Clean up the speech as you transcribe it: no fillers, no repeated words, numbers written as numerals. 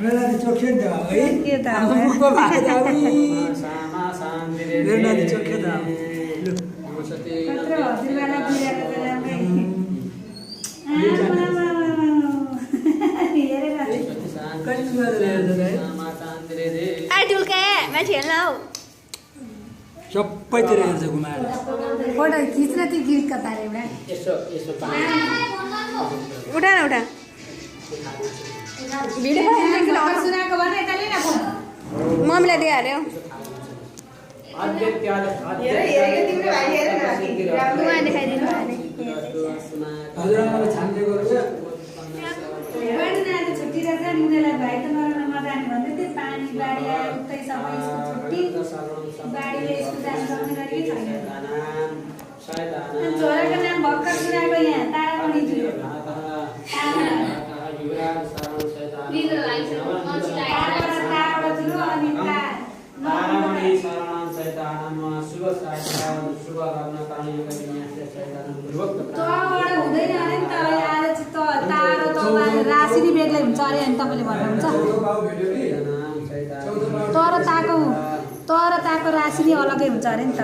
मेरा चोखे था भाई के था हमको बात आवी मेरा चोखे था कत्रो दिलवाला गिरेर गरामै आइटुल के माथि हेर्न हौ सबैतिर हेर्छ घुमाएर फोटो खिच्न त्यो गीत कतारे एउटा उठा न उठा भिडियो बनाइदिनु सुनाको भने यता लिन फोन मम्मीलाई दिइहाल्यो उहाँ देखाइदिनु भयो नि हजुरआमाले छान्ने गर्छ छुट्टी रहेछ नि उनीहरूलाई भाइ त नराम्रो नजाने भन्दै थियो पानी बाढी आयो उतै सबै छुट्टी बाढीले स्कुल जानु सक्ने गरेकै छैन अनि छोराको नाम भर्खर सुनाएको यहाँ तारामणि जुयो ताराबाट जुयो अनि तारामणि शरणं शैतानम शुभ साइतान शुभ गर्न कारणीको विन्यासले शैतान पूर्वक तबाट हुँदैन अरे नि त आज चाहिँ तारो तपाईँ राशि नि बेग्लै हुन्छ अरे अनि तपाईँले भन्नुहुन्छ तर ताको राशि नि अलग्गै हुन्छ अरे नि त